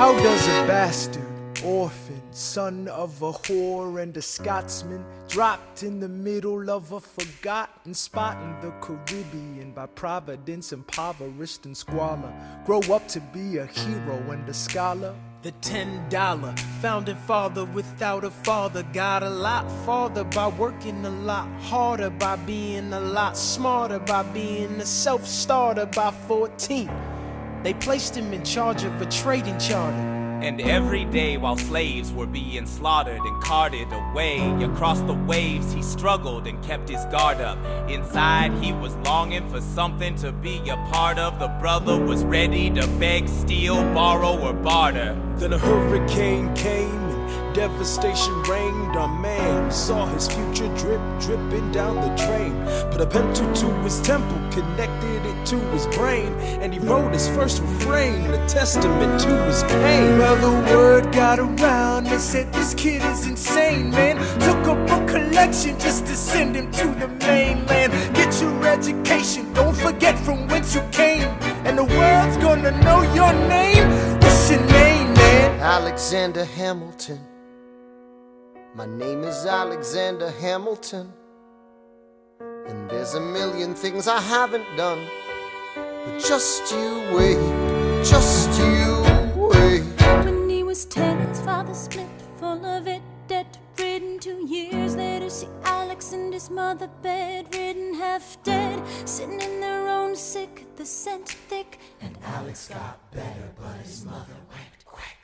How does a bastard, orphan, son of a whore and a Scotsman, dropped in the middle of a forgotten spot in the Caribbean by providence, impoverished and squalor, grow up to be a hero and a scholar? The $10 founding father without a father got a lot farther by working a lot harder, by being a lot smarter, by being a self-starter. By 14, they placed him in charge of a trading charter. And every day while slaves were being slaughtered and carted away across the waves, he struggled and kept his guard up. Inside he was longing for something to be a part of. The brother was ready to beg, steal, borrow, or barter. Then a hurricane came and devastation reigned. Our man saw his future dripping down the drain. Put a pencil to his temple, connected it to his brain, and he wrote his first refrain, a testament to his pain. Well, the word got around, they said this kid is insane, man. Took up a collection just to send him to the mainland. Get your education, don't forget from whence you came, and the world's gonna know your name. What's your name, man? Alexander Hamilton. My name is Alexander Hamilton, and there's a million things I haven't done, but just you wait, just you wait. When he was 10, his father split, full of it, debt-ridden. 2 years later, see Alex and his mother bedridden, half dead, sitting in their own sick, the scent thick. And Alex got better, but his mother went quick.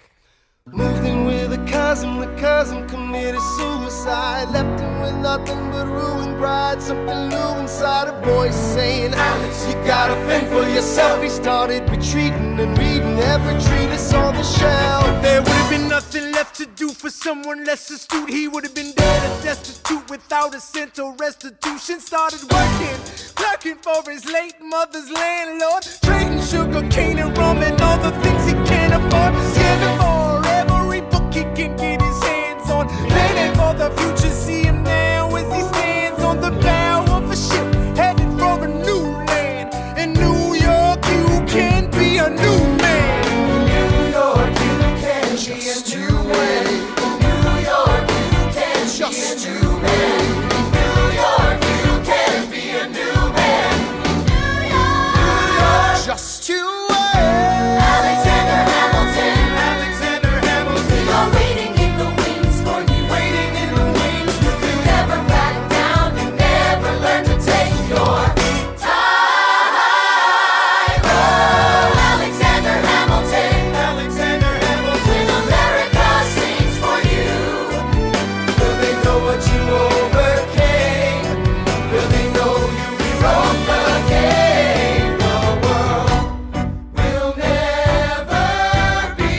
Moved in with the cousin committed suicide. Left him with nothing but ruined pride. Something new inside a voice saying, Alex, you gotta fend for yourself. He started retreating and reading every treatise on the shelf. There would have been nothing left to do for someone less astute. He would have been dead and destitute without a cent or restitution. Started working, clerking for his late mother's landlord, trading sugar cane and rum and all the things he can't afford. Scamming for every book he can get his hands on, planning for the future. See him now as he stands on the bow of a ship, headed for a new land. In New York you can be a new man. In New York you can just be a new man. In New York you can just be a new man. In New York you can be a new man. New York, just you wait. Alexander Hamilton, Alexander Hamilton, we are waiting in the wings for you. waiting in the wings. You never back down, you never learn to take your time. Oh, Alexander Hamilton, Alexander Hamilton, when America sings for you. will they know what you overcame? Will they know you rewrote the game? The world will never be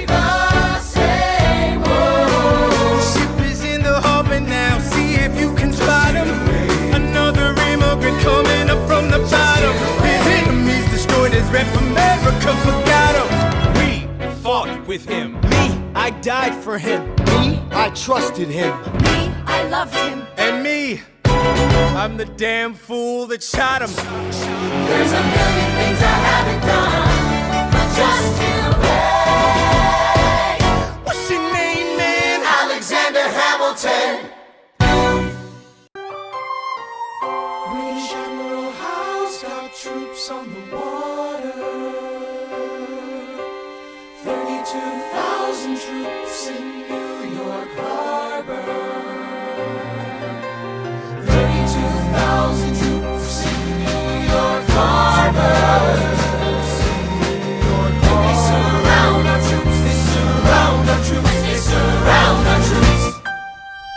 the same. The ship is in the harbor now, see if you can spot him. Another immigrant coming up from the bottom. His enemies destroyed his rep, America forgot him. We fought with him, me, I died for him. Me, I trusted him. Me, I loved him. And me, I'm the damn fool that shot him. There's a million things I haven't done, but just you wait. What's your name, man? Alexander Hamilton. British Admiral Howe's got troops on the water. 32,000 troops in New York Harbor. 32,000 troops in New York Harbor. They surround our troops, they surround our troops, they surround our troops.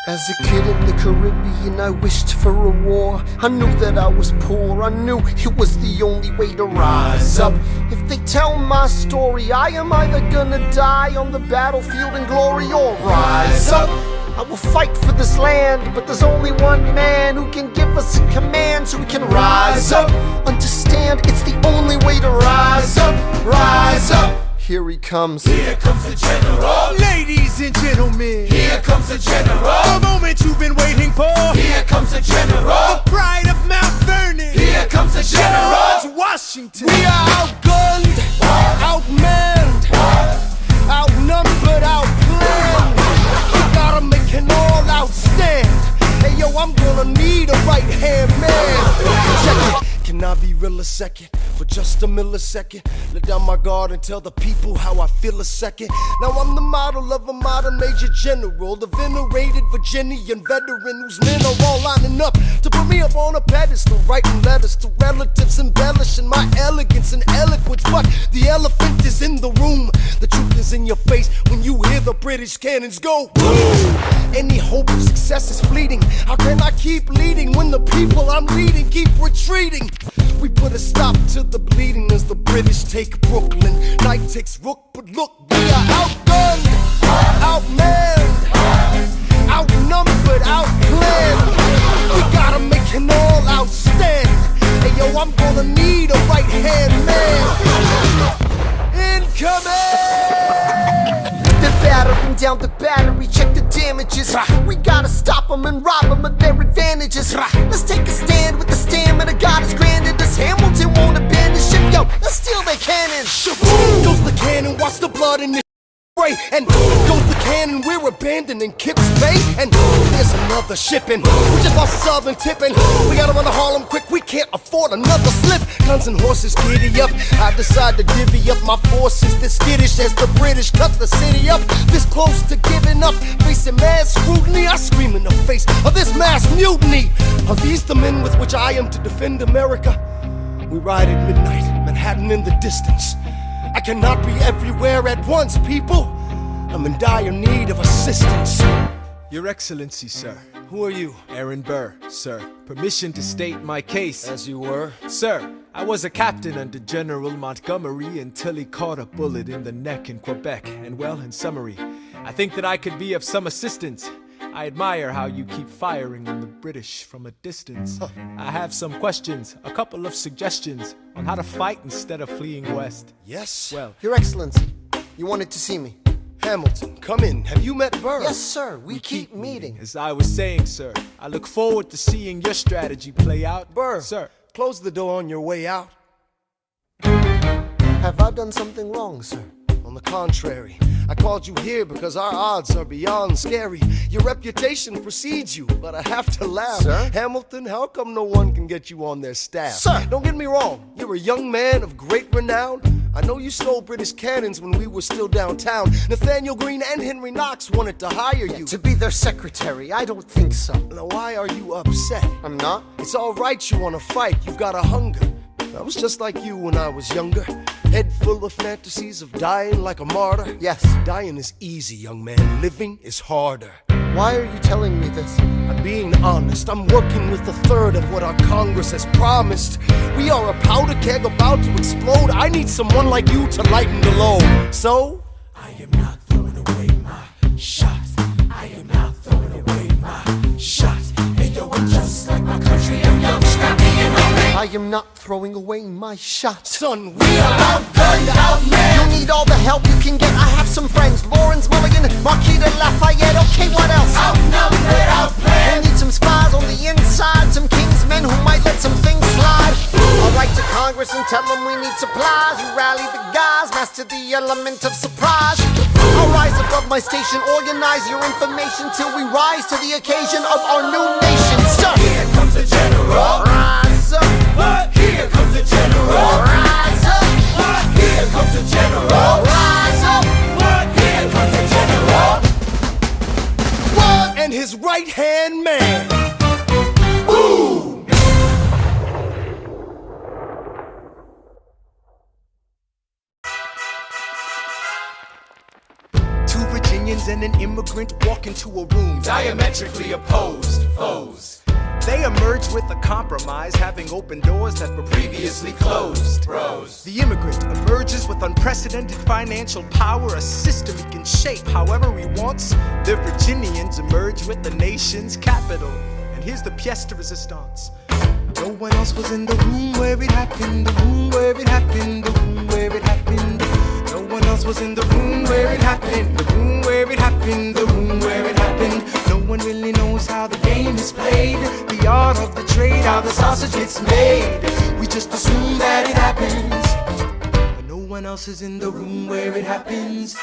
As a kid in the Caribbean, I wished for a war. I knew that I was poor, I knew it was the only way to rise up. If they tell my story, I am either gonna die on the battlefield in glory or rise up. I will fight for this land, but there's only one man who can give us a command so we can rise up. Understand, it's the only way to rise up, rise up. Here he comes. Here comes the general. Ladies and gentlemen, Here comes the general. the moment you've been waiting for. Here comes the general. The pride of Mount Vernon. Here comes the general. George Washington. We are outgunned, outmanned, yo, I'm gonna need a right-hand man. Check it. Can I be real a second? For just a millisecond, let down my guard and tell the people how I feel a second. Now I'm the model of a modern major general, the venerated Virginian veteran whose men are all lining up to put me up on a pedestal, writing letters to relatives, embellishing my elegance and eloquence. But the elephant is in the room, the truth is in your face when you hear the British cannons go boom. Any hope of success is fleeting. How can I keep leading when the people I'm leading keep retreating? We put a stop to the bleeding as the British take Brooklyn. Night takes Rook, but look, we are outgunned, outmanned, outnumbered, outplanned. We gotta make an all-out stand. Hey yo, I'm gonna need a right-hand man. Incoming! They're battering down the battery, check the damages. We gotta stop them and rob them of their advantages. Let's take a stand with the stamina God has granted us. Hamilton won't abandon ship, yo, let's steal their cannon. Shaboom! Goes the cannon, watch the blood in this spray. And goes the cannon, we're abandoning Kips Bay. And there's another shipping, we just lost Southern tipping. We gotta run to Harlem quick, we can't afford another slip. Guns and horses giddy up, I decide to divvy up my forces. This skittish as the British cut the city up. This close to giving up, facing mass scrutiny. I scream in the face of this mass mutiny. Are these the men with which I am to defend America? We ride at midnight, Manhattan in the distance. I cannot be everywhere at once, people. I'm in dire need of assistance. Your Excellency, sir. Who are you? Aaron Burr, sir. Permission to state my case. As you were. Sir, I was a captain under General Montgomery until he caught a bullet in the neck in Quebec. And well, in summary, I think that I could be of some assistance. I admire how you keep firing on the British from a distance. I have some questions, a couple of suggestions on how to fight instead of fleeing west. Yes? Well, Your Excellency, you wanted to see me. Hamilton, come in. Have you met Burr? Yes, sir. We keep meeting. as I was saying, sir, I look forward to seeing your strategy play out. Burr, Sir, close the door on your way out. Have I done something wrong, sir? On the contrary, I called you here because our odds are beyond scary. Your reputation precedes you, but I have to laugh. Sir? Hamilton, how come no one can get you on their staff? Sir! Don't get me wrong, you're a young man of great renown. I know you stole British cannons when we were still downtown. Nathaniel Greene and Henry Knox wanted to hire you. To be their secretary, I don't think so. Now why are you upset? I'm not. It's alright you wanna fight, you've got a hunger. I was just like you when I was younger. Head full of fantasies of dying like a martyr. Yes. Dying is easy, young man. Living is harder. Why are you telling me this? I'm being honest. I'm working with a third of what our Congress has promised. We are a powder keg about to explode. I need someone like you to lighten the load. So, I am not throwing away my shot. I am not throwing away my shot. Hey yo, I'm just like my country. I'm young, scrappy, and hungry. I am not throwing away my shot. son, we are outgunned, outmanned. You need all the help you can get. I have some friends. Lawrence Mulligan, Marquis de Lafayette. Okay, what else? Outnumbered, outplanned. We need some spies on the inside. Some kingsmen who might let some things slide. I'll write to Congress and tell them we need supplies. You rally the guys, master the element of surprise. I'll rise above my station, organize your information till we rise to the occasion of our new nation. Sir, Here comes the general. rise up. What? Here comes the general. Rise up. What? Here comes the general. Rise up. What? Here comes the general. What? And his right-hand man. Boom! Two Virginians and an immigrant walk into a room diametrically opposed foes. They emerge with a compromise, having opened doors that were previously closed. Bros. The immigrant emerges with unprecedented financial power, a system he can shape however he wants. The Virginians emerge with the nation's capital. And here's the pièce de résistance. No one else was in the room where it happened, the room where it happened, the room where it happened. No one else was in the room where it happened, the room where it happened, the room where it happened. No one really knows how the game is played, the art of the trade, how the sausage gets made. We just assume that it happens, but no one else is in the room where it happens.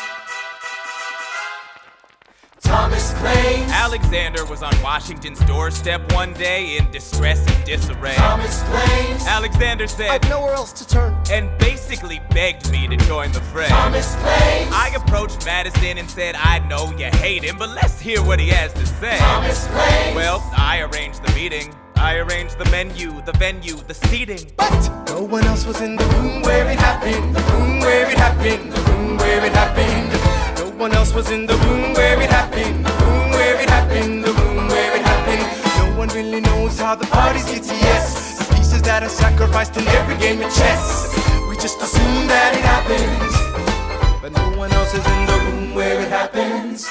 Thomas claims. Alexander was on Washington's doorstep one day in distress and disarray. Thomas claims. Alexander said, I've nowhere else to turn. and basically begged me to join the fray. Thomas claims. I approached Madison and said, I know you hate him, but let's hear what he has to say. Thomas claims. Well, I arranged the meeting. I arranged the menu, the venue, the seating. But no one else was in the room where it happened. The room where it happened. The room where it happened. No one else was in the room where it happened. The room where it happened. The room where it happened. No one really knows how the parties get to yes. The pieces that are sacrificed in every game of chess. We just assume that it happens, but no one else is in the room where it happens.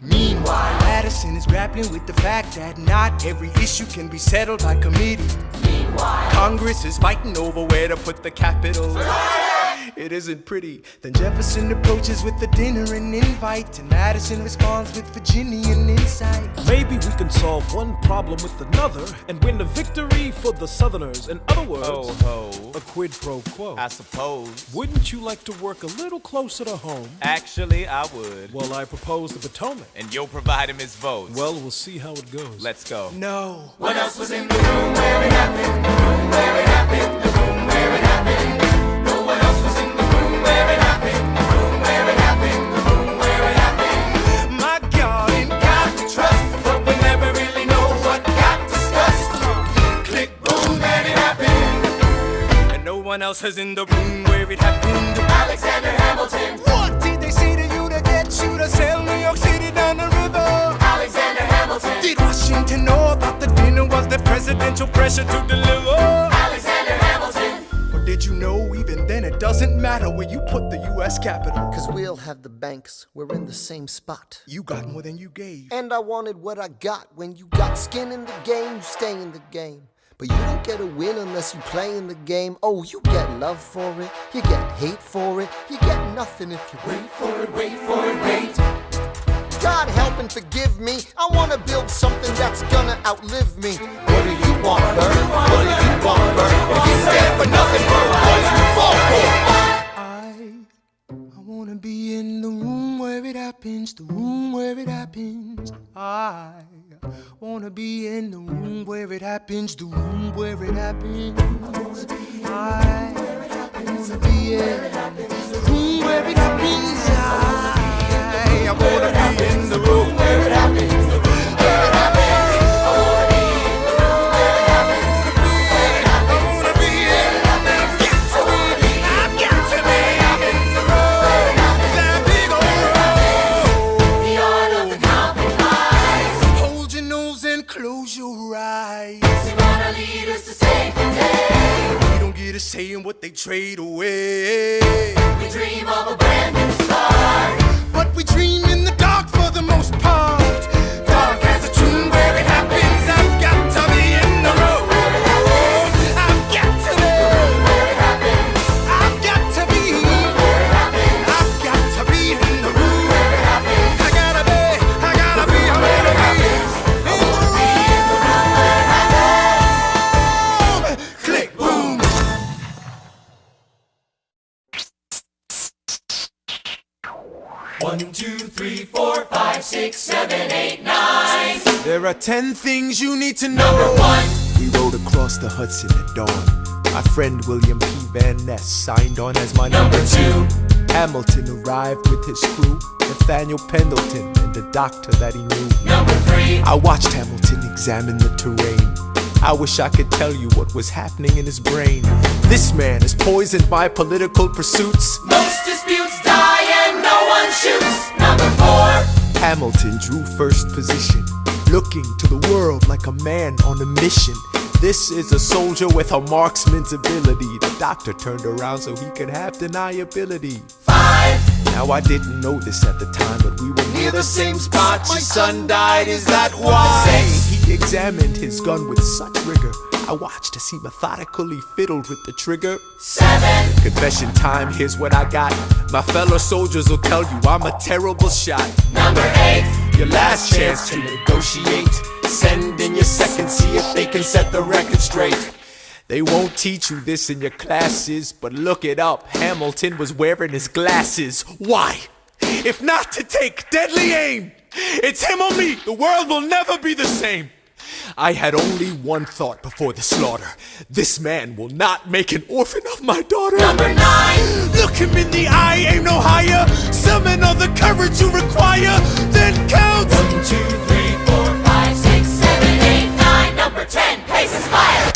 Meanwhile, Madison is grappling with the fact that not every issue can be settled by committee. Meanwhile, Congress is fighting over where to put the Capitol. It isn't pretty. Then Jefferson approaches with a dinner and invite, and Madison responds with Virginian insight. Maybe we can solve one problem with another and win a victory for the Southerners. In other words, Ho-ho. a quid pro quo. I suppose. Wouldn't you like to work a little closer to home? Actually, I would. Well, I propose the Potomac. And you'll provide him his votes. Well, we'll see how it goes. Let's go. No. What else was in the room where it happened? The room where it happened. The room where it happened. No one else was in the room where it happened. The room where it happened. The room where it happened. My God, in God to trust, But we never really know what got discussed. Click, boom, and it happened. and no one else is in the room where it happened. Alexander Hamilton. What did they say to you to get you to sail New York City down the river? Alexander Hamilton. Did Washington know about the dinner? Was there presidential pressure to deliver? Alexander Hamilton. Or did you know even then it doesn't matter where you put the U.S. Capitol? Cause we'll have the banks, we're in the same spot. You got more than you gave. And I wanted what I got. When you got skin in the game, you stay in the game. But you don't get a win unless you play in the game. Oh, you get love for it, you get hate for it, you get nothing if you wait for it, wait for it, wait. God help and forgive me, I wanna build something that's gonna outlive me. What do you want, Bert? What do you want, Bert? If you stand for nothing, Bert, what do you fall for? I wanna be in the room where it happens, the room where it happens. I wanna be in the room where it happens, the room where it happens. I wanna be in the room where it happens. I wanna be in the room where it happens, the room where it happens. I wanna be in the room where it happens, the room where it happens. I wanna be in, I've got to be in the room, that big old room. The art of the compromise. Hold your nose and close your eyes. They're gonna lead us to save the day. We don't get a say in what they trade away. We dream of a brand new start. But we dream in the dark for the most part. Dark as a tomb where it happens. I've got to be in the room. I've got to be Where it happens. I've got to be Where it happens. I've got to be in the room. Where it happens. I gotta be in the room. Click, boom. One, two, three, four, 5, 6, 7, 8, 9. There are 10 things you need to know. Number 1. We rode across the Hudson at dawn. My friend William P. Van Ness signed on as my Number 2. Hamilton arrived with his crew, Nathaniel Pendleton and the doctor that he knew. Number 3. I watched Hamilton examine the terrain. I wish I could tell you what was happening in his brain. This man has poisoned my political pursuits. Most disputes die and no one shoots. Number 4. Hamilton drew first position, looking to the world like a man on a mission. This is a soldier with a marksman's ability. The doctor turned around so he could have deniability. 5. Now I didn't know this at the time, but we were near the same spot. My son died, is that why? He examined his gun with such rigor. I watched as he methodically fiddled with the trigger. 7. Confession time, here's what I got. My fellow soldiers will tell you I'm a terrible shot. Number 8. Your last chance to negotiate. Send in your second, see if they can set the record straight. They won't teach you this in your classes, but look it up. Hamilton was wearing his glasses. Why? if not to take deadly aim. It's him or me, the world will never be the same. I had only one thought before the slaughter. This man will not make an orphan of my daughter. Number 9. Look him in the eye, aim no higher. Summon all the courage you require. Then count 1, 2, 3, 4, 5, 6, 7, 8, 9. Number 10. Paces fire.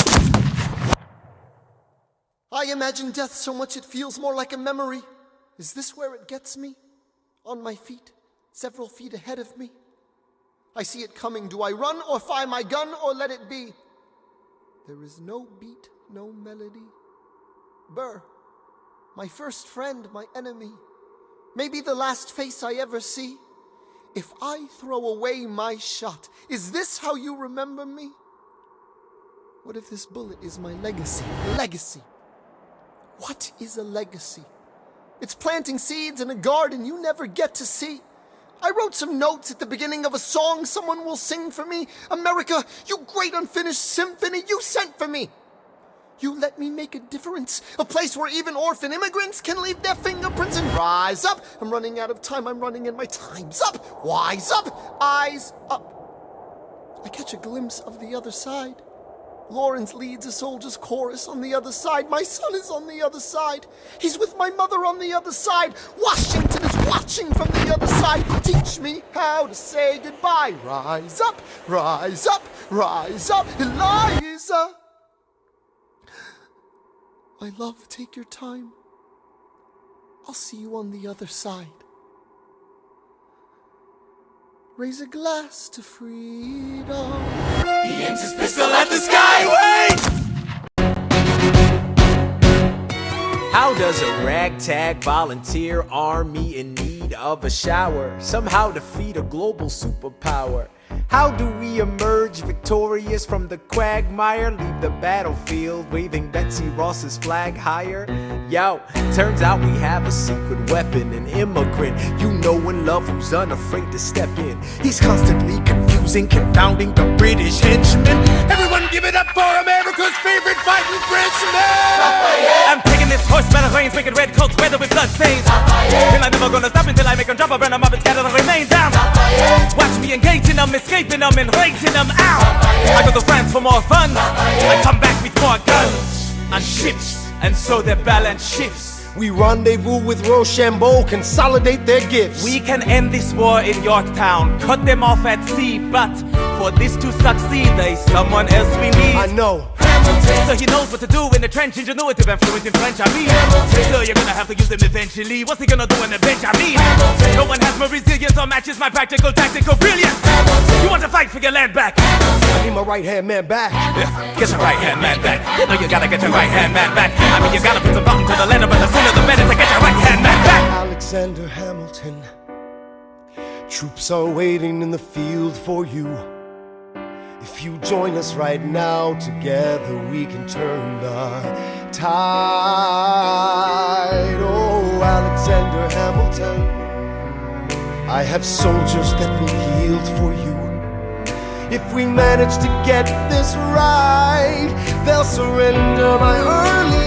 I imagine death so much it feels more like a memory. Is this where it gets me? On my feet, several feet ahead of me. I see it coming. Do I run or fire my gun or let it be? There is no beat, no melody. Burr, my first friend, my enemy. Maybe the last face I ever see. If I throw away my shot, is this how you remember me? What if this bullet is my legacy? Legacy. What is a legacy? It's planting seeds in a garden you never get to see. I wrote some notes at the beginning of a song someone will sing for me. America, you great unfinished symphony you sent for me. You let me make a difference, a place where even orphan immigrants can leave their fingerprints and rise up. I'm running out of time, I'm running and my time's up. Wise up, eyes up. I catch a glimpse of the other side. Lawrence leads a soldier's chorus on the other side. My son is on the other side. He's with my mother on the other side. Washington is watching from the other side. Teach me how to say goodbye. Rise up, rise up, rise up, Eliza. My love, take your time. I'll see you on the other side. Raise a glass to freedom. He aims his pistol at the sky. Wait! How does a ragtag volunteer army in need of a shower somehow defeat a global superpower? How do we emerge victorious from the quagmire? Leave the battlefield waving Betsy Ross's flag higher? Yo, turns out we have a secret weapon, an immigrant you know and love who's unafraid to step in. He's constantly confusing, confounding the British henchmen. Everyone give it up for America's favorite fighting Frenchman! I'm taking this horse by the reins, making red coats weather with blood stains. And I'm never gonna stop until I make them drop, I burn them up and scatter the remains down. Watch me engaging them, escaping them and raising them out. I go to France for more fun, I come back with more guns and ships, and so their balance shifts. We rendezvous with Rochambeau, consolidate their gifts. We can end this war in Yorktown, cut them off at sea, but for this to succeed, there's someone else we need. I know. So he knows what to do in the trench, ingenuitive and fluent in French, I mean. So you're gonna have to use him eventually. What's he gonna do in the bench, I mean? No one has more resilience or matches my practical, tactical brilliance. You want to fight for your land back? I need my right-hand man back. Yeah, get your right-hand man back. You know you gotta get your right-hand man back. I mean, you gotta put some thought into the letter, but the sooner the better to get your right-hand man back. Alexander Hamilton, troops are waiting in the field for you. If you join us right now, together we can turn the tide. Oh, Alexander Hamilton, I have soldiers that will yield for you. If we manage to get this right, they'll surrender my early